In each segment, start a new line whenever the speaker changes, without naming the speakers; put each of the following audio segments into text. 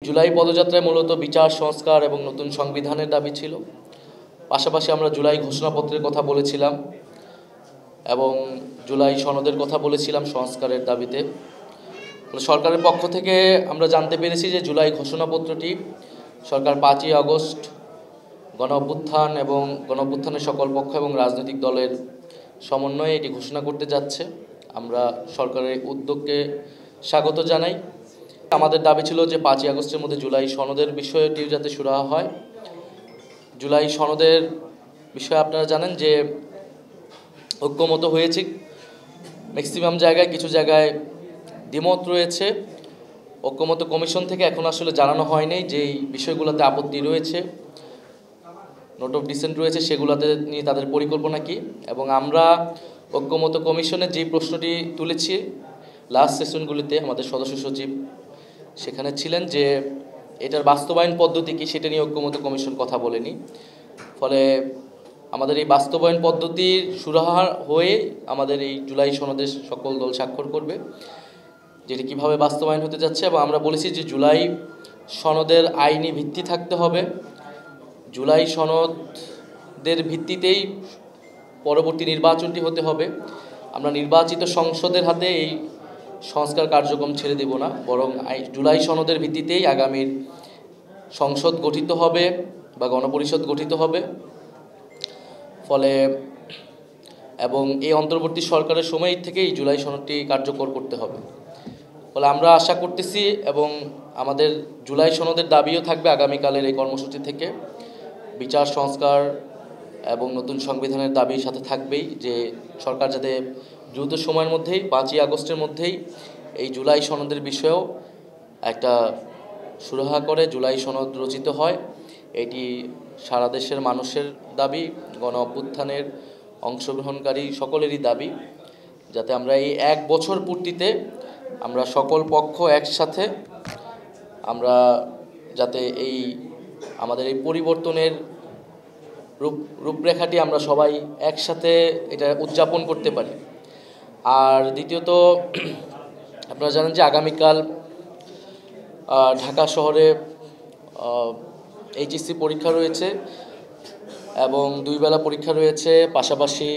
জুলাই পদযাত্রায় মূলত বিচার সংস্কার এবং নতুন সংবিধানের দাবি ছিল। পাশাপাশি আমরা জুলাই ঘোষণাপত্রের কথা বলেছিলাম এবং জুলাই সনদের কথা বলেছিলাম সংস্কারের দাবিতে। সরকারের পক্ষ থেকে আমরা জানতে পেরেছি যে জুলাই ঘোষণাপত্রটি সরকার 5ই আগস্ট গণ অভ্যুত্থান এবং গণ অভ্যুত্থানের সকল পক্ষ এবং রাজনৈতিক দলের সমন্বয়ে এটি ঘোষণা করতে যাচ্ছে। আমরা সরকারের উদ্যোগকে স্বাগত জানাই। আমাদের দাবি ছিল যে 5ই আগস্টের মধ্যে জুলাই সনদের বিষয়টি যাতে সুরাহা হয়। জুলাই সনদের বিষয়ে আপনারা জানেন যে ঐক্যমত হয়েছে ম্যাক্সিমাম জায়গায়, কিছু জায়গায় দ্বিমত রয়েছে। ঐক্যমত কমিশন থেকে এখন আসলে জানানো হয়নি যে এই বিষয়গুলোতে আপত্তি রয়েছে, নোট অফ ডিসেন্ট রয়েছে, সেগুলোতে নিয়ে তাদের পরিকল্পনা কী। এবং আমরা ঐক্যমত কমিশনের যে প্রশ্নটি তুলেছি লাস্ট সেশনগুলিতে, আমাদের সদস্য সচিব সেখানে ছিলেন, যে এটার বাস্তবায়ন পদ্ধতি কী সেটা নিয়ে ঐক্যমত কমিশন কথা বলেনি। ফলে আমাদের এই বাস্তবায়ন পদ্ধতির সুরাহা হয়ে আমাদের এই জুলাই সনদে সকল দল স্বাক্ষর করবে, যেটি কীভাবে বাস্তবায়ন হতে যাচ্ছে। এবং আমরা বলেছি যে জুলাই সনদের আইনি ভিত্তি থাকতে হবে। জুলাই সনদের ভিত্তিতেই পরবর্তী নির্বাচনটি হতে হবে। আমরা নির্বাচিত সংসদের হাতে এই সংস্কার কার্যক্রম ছেড়ে দেব না, বরং জুলাই সনদের ভিত্তিতেই আগামীর সংসদ গঠিত হবে বা গণপরিষদ গঠিত হবে। ফলে এবং এই অন্তর্বর্তী সরকারের সময় থেকেই জুলাই সনদটি কার্যকর করতে হবে। ফলে আমরা আশা করতেছি এবং আমাদের জুলাই সনদের দাবিও থাকবে আগামীকালের এই কর্মসূচি থেকে। বিচার সংস্কার এবং নতুন সংবিধানের দাবির সাথে থাকবেই যে সরকার যাতে দ্রুত সময়ের মধ্যেই 5ই আগস্টের মধ্যেই এই জুলাই সনদের বিষয়েও একটা সুরাহা করে জুলাই সনদ রচিত হয়। এটি সারা দেশের মানুষের দাবি, গণ অভ্যুত্থানের অংশগ্রহণকারী সকলেরই দাবি, যাতে আমরা এই 1 বছর পূর্তিতে আমরা সকল পক্ষ একসাথে আমরা যাতে এই আমাদের এই পরিবর্তনের রূপরেখাটি আমরা সবাই একসাথে এটা উদযাপন করতে পারি। আর দ্বিতীয়ত আপনারা জানেন যে আগামীকাল ঢাকা শহরে এইচএসসি পরীক্ষা রয়েছে এবং 2 বেলা পরীক্ষা রয়েছে। পাশাপাশি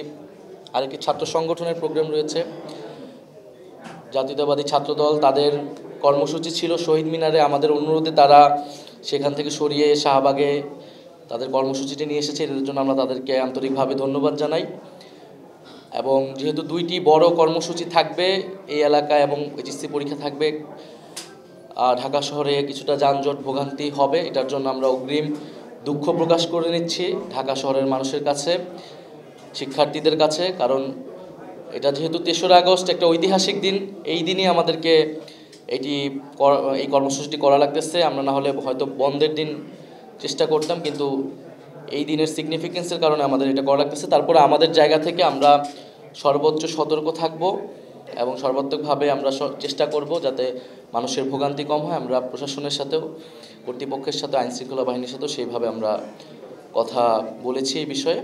আরেকটি ছাত্র সংগঠনের প্রোগ্রাম রয়েছে। জাতীয়তাবাদী ছাত্রদল তাদের কর্মসূচি ছিল শহীদ মিনারে। আমাদের অনুরোধে তারা সেখান থেকে সরিয়ে শাহবাগে তাদের কর্মসূচিটি নিয়ে এসেছে। এর জন্য আমরা তাদেরকে আন্তরিকভাবে ধন্যবাদ জানাই। এবং যেহেতু 2টি বড় কর্মসূচি থাকবে এই এলাকায় এবং এইচএসসি পরীক্ষা থাকবে, ঢাকা শহরে কিছুটা যানজট ভোগান্তি হবে। এটার জন্য আমরা অগ্রিম দুঃখ প্রকাশ করে নিচ্ছি ঢাকা শহরের মানুষের কাছে, শিক্ষার্থীদের কাছে। কারণ এটা যেহেতু 3রা আগস্ট একটা ঐতিহাসিক দিন, এই দিনই আমাদেরকে এই কর্মসূচিটি করা লাগতেছে। আমরা না হলে হয়তো বন্ধের দিন চেষ্টা করতাম, কিন্তু এই দিনের সিগনিফিকেন্সের কারণে আমাদের এটা করা লাগতেছে। তারপরে আমাদের জায়গা থেকে আমরা সর্বোচ্চ সতর্ক থাকব এবং সর্বাত্মকভাবে আমরা চেষ্টা করব যাতে মানুষের ভোগান্তি কম হয়। আমরা প্রশাসনের সাথেও, কর্তৃপক্ষের সাথে, আইনশৃঙ্খলা বাহিনীর সাথেও সেইভাবে আমরা কথা বলেছি এই বিষয়ে।